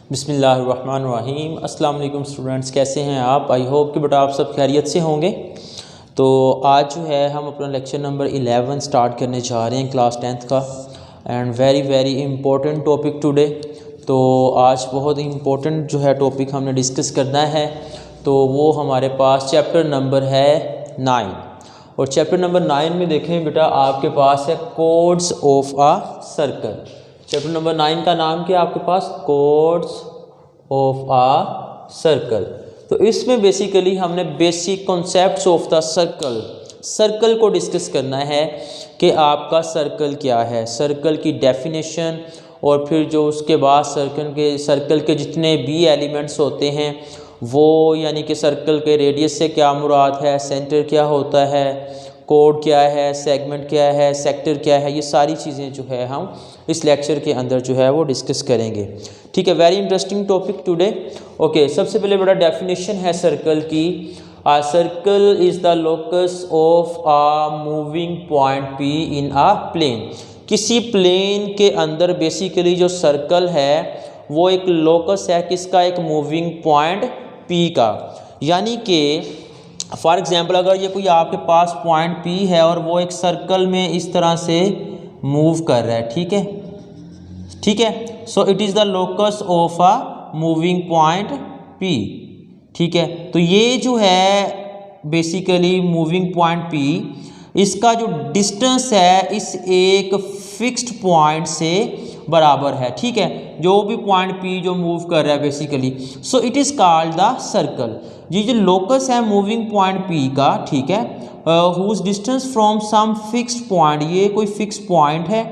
बिस्मिल्लाहिर्रहमानिर्रहीम। अस्सलाम वालेकुम स्टूडेंट्स, कैसे हैं आप? आई होप कि बेटा आप सब खैरियत से होंगे। तो आज जो है हम अपना लेक्चर नंबर 11 स्टार्ट करने जा रहे हैं क्लास 10th का, and very important topic today. तो आज बहुत इम्पोर्टेंट जो है टॉपिक हमने डिस्कस करना है, तो वो हमारे पास चैप्टर नंबर है 9। और चैप्टर नंबर 9 में देखें बेटा, आपके पास है chords of a circle. Chapter number 9 का नाम क्या है आपके पास? Chords of a circle. तो इसमें बेसिकली हमने basic concepts of the circle को डिस्कस करना है कि आपका सर्कल क्या है, सर्कल की डेफिनेशन, और फिर जो उसके बाद सर्कल के जितने भी एलिमेंट्स होते हैं वो, यानी कि सर्कल के रेडियस से क्या मुराद है, सेंटर क्या होता है, कोड क्या है, सेगमेंट क्या है, सेक्टर क्या है, ये सारी चीज़ें जो है हम इस लेक्चर के अंदर जो है वो डिस्कस करेंगे। ठीक है, very interesting topic today. Okay, सबसे पहले बड़ा डेफिनेशन है सर्कल की। A circle is the locus of a moving point P in a plane. किसी प्लेन के अंदर बेसिकली जो सर्कल है वो एक लोकस है, किसका? एक मूविंग पॉइंट पी का। यानी कि फॉर एग्जांपल अगर ये कोई आपके पास पॉइंट पी है और वो एक सर्कल में इस तरह से मूव कर रहा है, ठीक है, so it is the locus of a moving point P. ठीक है, तो ये जो है बेसिकली मूविंग पॉइंट पी, इसका जो डिस्टेंस है इस एक फिक्स्ड पॉइंट से बराबर है। ठीक है, जो भी पॉइंट पी जो मूव कर रहा है basically, so it is called the circle. ये जो लोकस है मूविंग पॉइंट पी का, ठीक है, whose distance from some fixed point, ये कोई फिक्स पॉइंट है,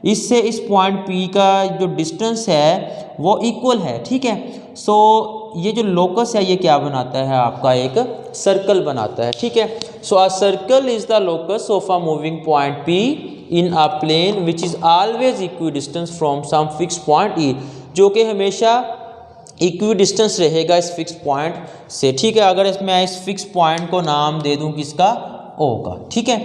इससे इस पॉइंट पी का जो डिस्टेंस है वो इक्वल है। ठीक है, सो ये जो लोकस है ये क्या बनाता है? आपका एक सर्कल बनाता है। ठीक है, so a circle is the locus of a moving point P in a plane which is always equi distance from some fix point E, जो कि हमेशा इक्वी डिस्टेंस रहेगा इस फिक्स पॉइंट से। ठीक है, अगर मैं इस फिक्स पॉइंट को नाम दे दूं किसका? ओ का। ठीक है,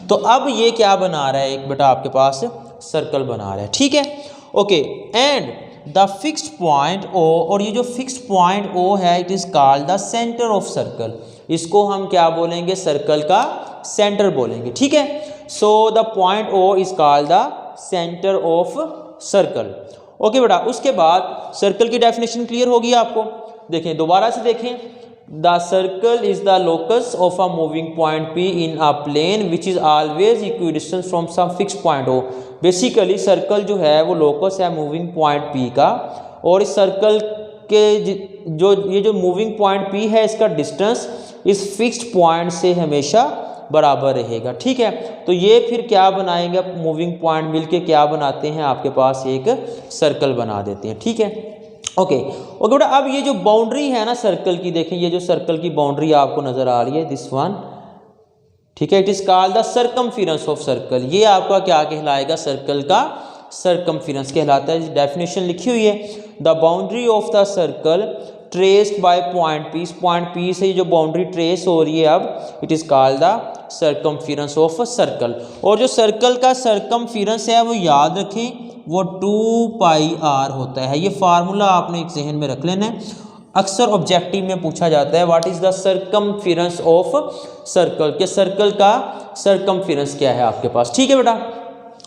तो अब ये क्या बना रहा है? एक बेटा आपके पास सर्कल बना रहा है। ठीक है, okay, and the fixed point O, और ये जो फिक्स्ड पॉइंट ओ है it is called the centre of circle. इसको हम क्या बोलेंगे? सर्कल का सेंटर बोलेंगे। ठीक है, so the point O is called the centre of circle. Okay बेटा, उसके बाद सर्कल की डेफिनेशन क्लियर होगी आपको। देखें, दोबारा से देखें, the circle is the locus of a moving point P in a plane which is always equi distance from some fix point O. Basically circle जो है वो लोकस है मूविंग पॉइंट पी का, और इस सर्कल के ये जो मूविंग पॉइंट पी है इसका डिस्टेंस इस फिक्स्ड पॉइंट से हमेशा बराबर रहेगा। ठीक है, तो ये फिर क्या बनाएंगे? मूविंग पॉइंट मिलके क्या बनाते हैं? आपके पास एक सर्कल बना देते हैं। ठीक है, ओके बेटा, अब ये जो बाउंड्री है ना सर्कल की, देखें ये जो सर्कल की बाउंड्री आपको नजर आ रही है, दिस वन, ठीक है, it is called the circumference of circle. ये आपका क्या कहलाएगा? सर्कल का सर्कमफिरेंस कहलाता है। डेफिनेशन लिखी हुई है, the boundary of the circle traced by point P. इस पॉइंट पी से जो बाउंड्री ट्रेस हो रही है अब, it is called the circumference of circle. और जो सर्कल का सर्कमफिरेंस है वो याद रखें, वो 2πr होता है। ये फार्मूला आपने एक जहन में रख लेना है, अक्सर ऑब्जेक्टिव में पूछा जाता है, what is the circumference of circle, के सर्कल का सर्कमफिरेंस क्या है आपके पास। ठीक है बेटा,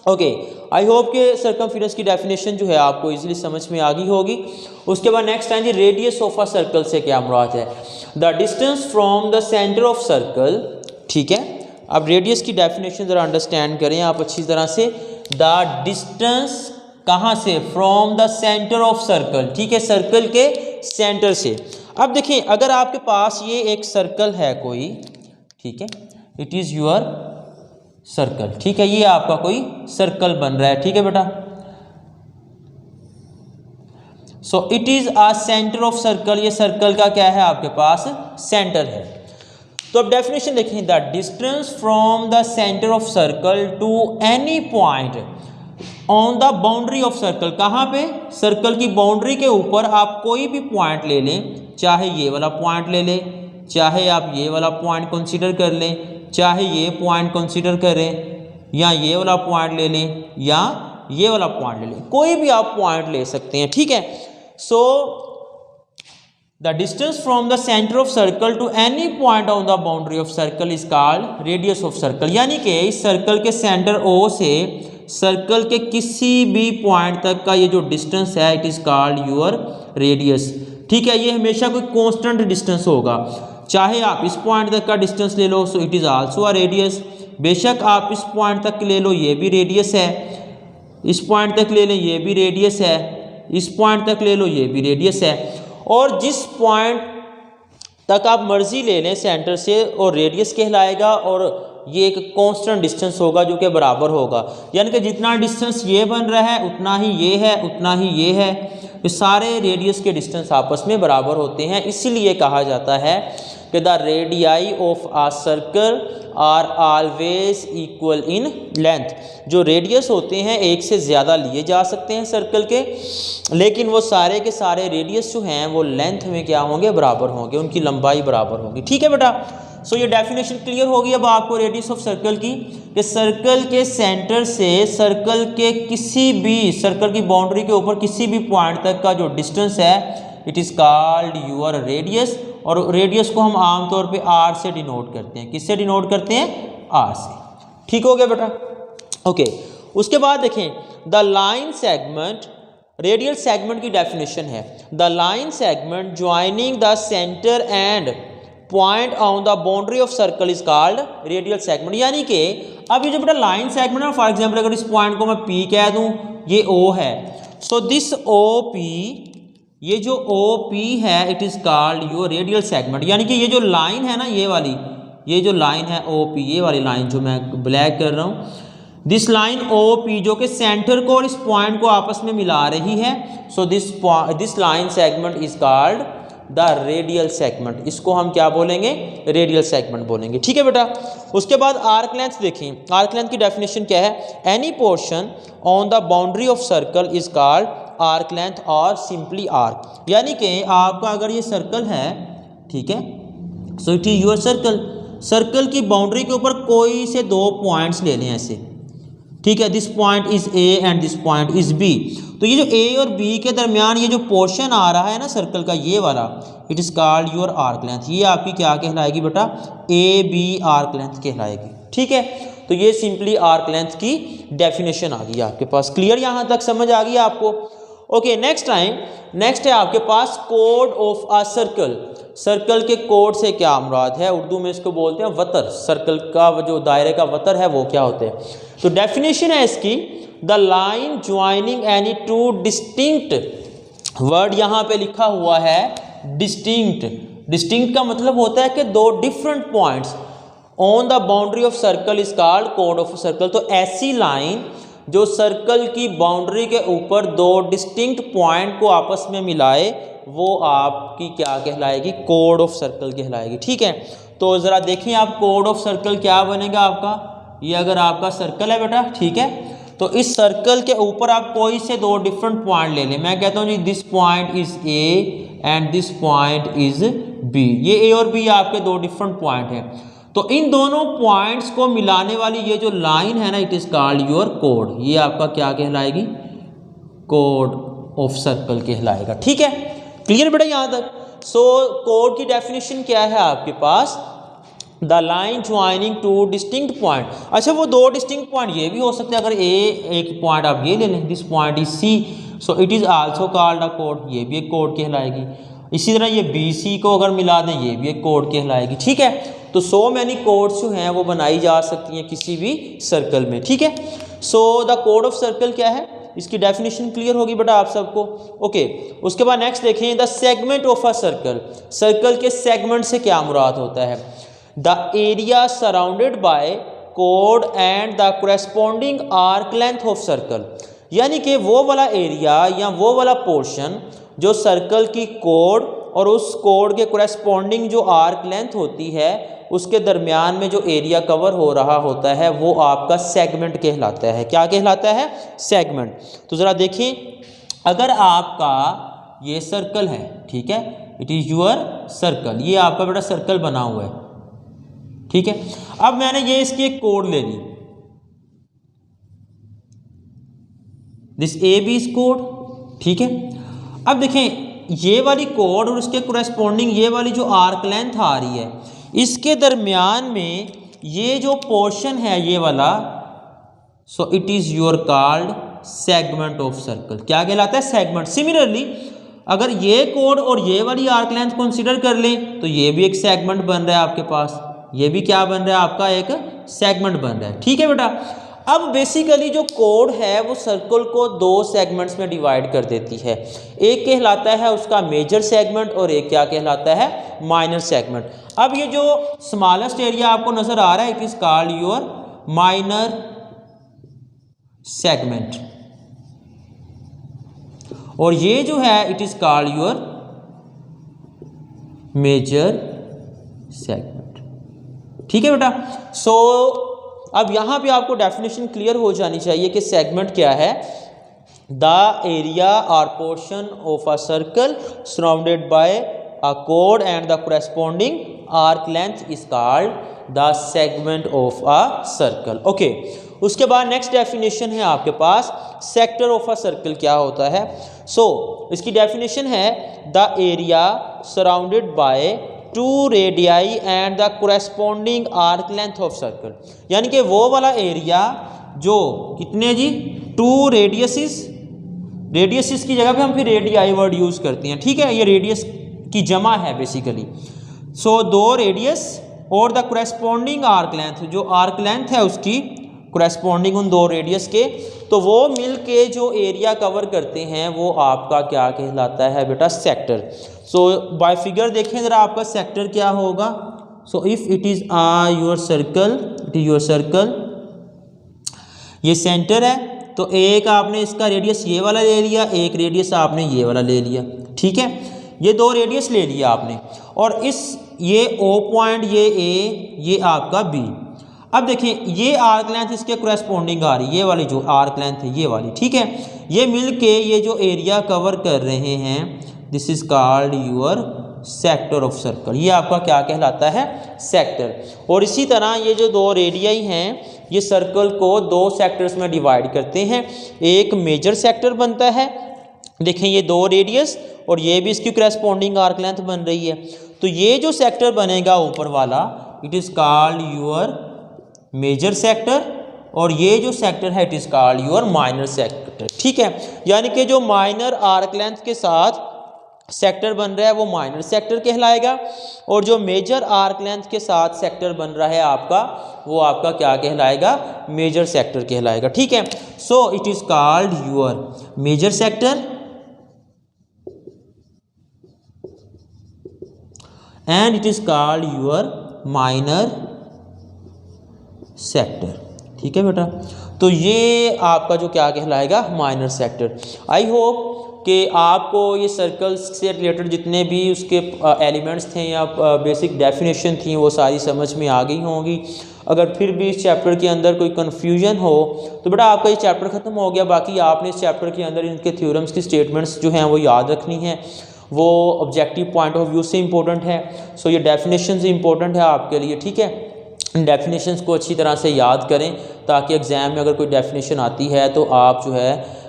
ओके, आई होप के सर्कमफिरेंस की डेफिनेशन जो है आपको इजीली समझ में आ गई होगी। उसके बाद next time, radius of a circle से क्या मुराद है? The distance from the centre of circle. ठीक है, अब रेडियस की डेफिनेशन ज़रा अंडरस्टैंड करें आप अच्छी तरह से। द डिस्टेंस कहाँ से? From the centre of circle. ठीक है, सर्कल के सेंटर से। अब देखें, अगर आपके पास ये एक सर्कल है कोई, ठीक है, इट इज़ योर सर्कल। ठीक है, ये आपका कोई सर्कल बन रहा है। ठीक है बेटा, सो it is a centre of circle. ये सर्कल का क्या है? आपके पास सेंटर है। तो अब डेफिनेशन देखें, the distance from the centre of circle to any point on the boundary of circle. कहाँ पे? सर्कल की बाउंड्री के ऊपर आप कोई भी पॉइंट ले लें, चाहे ये वाला पॉइंट ले लें, चाहे आप ये वाला पॉइंट कंसीडर कर लें, चाहे ये पॉइंट कंसीडर करें, या ये वाला पॉइंट ले लें, या ये वाला पॉइंट ले लें, कोई भी आप पॉइंट ले सकते हैं। ठीक है, so the distance from the centre of circle to any point on the boundary of circle is called radius of circle. यानी कि इस सर्कल के सेंटर O से सर्कल के किसी भी पॉइंट तक का ये जो डिस्टेंस है it is called your radius. ठीक है, ये हमेशा कोई कांस्टेंट डिस्टेंस होगा, चाहे आप इस पॉइंट तक का डिस्टेंस ले लो so it is also a radius, बेशक आप इस पॉइंट तक ले लो ये भी रेडियस है, इस पॉइंट तक ले लें ये भी रेडियस है, इस पॉइंट तक ले लो ये भी रेडियस है, और जिस पॉइंट तक आप मर्जी ले लें सेंटर से और रेडियस कहलाएगा, और ये एक कांस्टेंट डिस्टेंस होगा जो कि बराबर होगा। यानी कि जितना डिस्टेंस ये बन रहा है उतना ही ये है, उतना ही ये है, ये सारे रेडियस के डिस्टेंस आपस में बराबर होते हैं। इसीलिए कहा जाता है कि the radii of a circle are always equal in length. जो रेडियस होते हैं एक से ज़्यादा लिए जा सकते हैं सर्कल के, लेकिन वो सारे के सारे रेडियस जो हैं वो लेंथ में क्या होंगे, बराबर होंगे, उनकी लंबाई बराबर होगी। ठीक है बेटा, सो ये डेफिनेशन क्लियर होगी अब आपको रेडियस ऑफ सर्कल की, कि सर्कल के सेंटर से सर्कल के किसी भी सर्कल की बाउंड्री के ऊपर किसी भी पॉइंट तक का जो डिस्टेंस है it is called your radius. और रेडियस को हम आमतौर पे आर से डिनोट करते हैं। किससे डिनोट करते हैं? आर से। ठीक हो गया बेटा? ओके, उसके बाद देखें the line segment, radial segment की डेफिनेशन है the line segment joining the centre and point on the boundary of circle is called radial segment. यानी कि अब ये जो बेटा लाइन सेगमेंट है, फॉर एग्जांपल अगर इस पॉइंट को मैं P कह दूं, ये O है, सो दिस OP, ये जो OP है it is called your radial segment. यानी कि ये जो लाइन है ना, ये वाली, ये जो लाइन है OP, ये वाली लाइन जो मैं ब्लैक कर रहा हूँ, दिस लाइन OP जो कि सेंटर को और इस पॉइंट को आपस में मिला रही है, so this line segment is called the radial segment. इसको हम क्या बोलेंगे? रेडियल सेगमेंट बोलेंगे। ठीक है बेटा, उसके बाद आर्क लेंथ देखें। आर्क लेंथ की डेफिनेशन क्या है? Any portion on the boundary of circle is called arc length और सिंपली आर्क। यानी कि आपका अगर ये सर्कल है, ठीक है, सो it is your circle, circle की बाउंड्री के ऊपर कोई से दो पॉइंट्स ले लें ऐसे, ठीक है, this point is A and this point is B। तो ये जो A और B के दरमियान ये जो पोर्शन आ रहा है ना सर्कल का, ये वाला, it is called your arc length. ये आपकी क्या कहलाएगी बेटा? AB आर्क लेंथ कहलाएगी। ठीक है, तो ये सिंपली आर्क लेंथ की डेफिनेशन आ गई आपके पास। क्लियर? यहाँ तक समझ आ गई आपको? ओके, नेक्स्ट है आपके पास कोड ऑफ अ सर्कल। सर्कल के कोड से क्या मुराद है? उर्दू में इसको बोलते हैं वतर। सर्कल का जो दायरे का वतर है वो क्या होते हैं? तो डेफिनेशन है इसकी the line joining any two distinct, word यहाँ पे लिखा हुआ है डिस्टिंक्ट। डिस्टिंक्ट का मतलब होता है कि दो different points on the boundary of circle is called code of circle. तो ऐसी लाइन जो सर्कल की बाउंड्री के ऊपर दो डिस्टिंक्ट पॉइंट को आपस में मिलाए वो आपकी क्या कहलाएगी? कोड ऑफ सर्कल कहलाएगी। ठीक है, तो ज़रा देखिए आप कोड ऑफ सर्कल क्या बनेगा आपका। ये अगर आपका सर्कल है बेटा, ठीक है, तो इस सर्कल के ऊपर आप कोई से दो डिफरेंट पॉइंट ले लें। मैं कहता हूँ जी this point is A and this point is B। ये A और B आपके दो डिफरेंट पॉइंट हैं। तो इन दोनों पॉइंट्स को मिलाने वाली ये जो लाइन है ना, it is called your code. ये आपका क्या कहलाएगी? कोड ऑफ सर्कल कहलाएगा। ठीक है, क्लियर बेटा यहाँ तक? सो कोड की डेफिनेशन क्या है आपके पास? The line joining two distinct point. अच्छा, वो दो डिस्टिंक्ट पॉइंट ये भी हो सकते हैं, अगर एक पॉइंट आप ये ले लें, this point is C, so it is also called a code. ये भी एक कोड कहलाएगी। इसी तरह ये BC को अगर मिला दें, ये भी एक कोड कहलाएगी। ठीक है, तो सो मैनी कोड्स जो हैं वो बनाई जा सकती हैं किसी भी सर्कल में। ठीक है, so the code of circle क्या है, इसकी डेफिनेशन क्लियर होगी बेटा आप सबको। ओके, उसके बाद नेक्स्ट देखें the segment of a circle. Circle के सेगमेंट से क्या मुराद होता है? The area surrounded by code and the corresponding arc length of circle. यानी कि वो वाला एरिया या वो वाला पोर्शन जो सर्कल की कोड और उस कोड के कोरेस्पॉन्डिंग जो आर्क लेंथ होती है उसके दरमियान में जो एरिया कवर हो रहा होता है वो आपका सेगमेंट कहलाता है। क्या कहलाता है? सेगमेंट। तो ज़रा देखिए, अगर आपका ये सर्कल है, ठीक है, इट इज़ योर सर्कल, ये आपका बेटा सर्कल बना हुआ है। ठीक है, अब मैंने ये इसकी एक कोड ले ली, दिस AB इज कोड। ठीक है, अब देखें ये वाली कोड और उसके कोरेस्पोंडिंग ये वाली जो आर्क लेंथ आ रही है, इसके दरमियान में ये जो पोर्शन है ये वाला, so it is your called segment of circle. क्या कहलाता है? सेगमेंट। सिमिलरली अगर ये कोड और ये वाली आर्क लेंथ कंसिडर कर लें तो ये भी एक सेगमेंट बन रहा है आपके पास, ये भी क्या बन रहा है आपका? एक सेगमेंट बन रहा है। ठीक है बेटा। अब बेसिकली जो कोड है वो सर्कल को दो सेगमेंट्स में डिवाइड कर देती है। एक कहलाता है उसका मेजर सेगमेंट और एक क्या कहलाता है? Minor segment. अब ये जो स्मॉलेस्ट एरिया आपको नजर आ रहा है, it is called your minor segment, और ये जो है it is called your major segment. ठीक है बेटा। सो अब यहां पे आपको डेफिनेशन क्लियर हो जानी चाहिए कि सेगमेंट क्या है। द एरिया और portion of a circle surrounded by a code and the corresponding arc length is called the segment of a circle. Okay, उसके बाद नेक्स्ट डेफिनेशन है आपके पास सेक्टर ऑफ अ सर्कल क्या होता है। इसकी डेफिनेशन है the area surrounded by two radii and the corresponding arc length of circle, यानी कि वो वाला एरिया जो कितने जी? टू रेडियसिस, रेडियसिस की जगह पे हम फिर रेडियाई वर्ड यूज करते हैं। ठीक है, ये रेडियस की जमा है बेसिकली। दो रेडियस और द कोरेस्पोंडिंग आर्क लेंथ, जो आर्क लेंथ है उसकी कोरेस्पोंडिंग उन दो रेडियस के, तो वो मिल के जो एरिया कवर करते हैं वो आपका क्या कहलाता है बेटा? सेक्टर। बाय फिगर देखें जरा आपका सेक्टर क्या होगा। If it is your circle, it is your circle, ये सेंटर है, तो एक आपने इसका रेडियस ये वाला ले लिया, एक रेडियस आपने ये वाला ले लिया। ठीक है, ये दो रेडियस ले लिया आपने, और ये O पॉइंट, ये A, ये आपका B। अब देखिए ये आर्क लेंथ इसके कोरेस्पोंडिंग आ रही है, ये वाली जो आर्क लेंथ है ये वाली। ठीक है, ये मिलके ये जो एरिया कवर कर रहे हैं, this is called your sector of circle. ये आपका क्या कहलाता है? सेक्टर। और इसी तरह ये जो दो रेडियाई हैं ये सर्कल को दो सेक्टर्स में डिवाइड करते हैं। एक मेजर सेक्टर बनता है, देखें ये दो रेडियस और ये भी इसकी कोरेस्पोंडिंग आर्क लेंथ बन रही है, तो ये जो सेक्टर बनेगा ऊपर वाला, it is called your major sector, और ये जो सेक्टर है it is called your minor sector. ठीक है, यानी कि जो माइनर आर्क लेंथ के साथ सेक्टर बन रहा है वो माइनर सेक्टर कहलाएगा, और जो मेजर आर्क लेंथ के साथ सेक्टर बन रहा है आपका, वो आपका क्या कहलाएगा? मेजर सेक्टर कहलाएगा। ठीक है, it is called your major sector and it is called your minor sector. ठीक है बेटा, तो ये आपका जो क्या कहलाएगा? Minor sector. आई होप कि आपको ये सर्कल्स से रिलेटेड जितने भी उसके एलिमेंट्स थे या बेसिक डेफिनेशन थी वो सारी समझ में आ गई होंगी। अगर फिर भी इस चैप्टर के अंदर कोई कन्फ्यूजन हो तो बेटा आपका ये चैप्टर ख़त्म हो गया। बाकी आपने इस चैप्टर के अंदर इनके थ्योरम्स की स्टेटमेंट्स जो हैं वो याद रखनी है, वो ऑब्जेक्टिव पॉइंट ऑफ व्यू से इंपॉर्टेंट है। ये डेफिनेशन से इंपॉर्टेंट है आपके लिए। ठीक है, डेफिनेशंस को अच्छी तरह से याद करें ताकि एग्ज़ाम में अगर कोई डेफिनेशन आती है तो आप जो है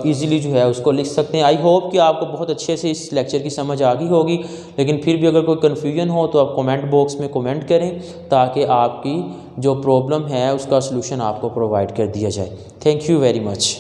इजीली जो है उसको लिख सकते हैं। आई होप कि आपको बहुत अच्छे से इस लेक्चर की समझ आ गई होगी, लेकिन फिर भी अगर कोई कन्फ्यूजन हो तो आप कमेंट बॉक्स में कमेंट करें ताकि आपकी जो प्रॉब्लम है उसका सलूशन आपको प्रोवाइड कर दिया जाए। Thank you very much.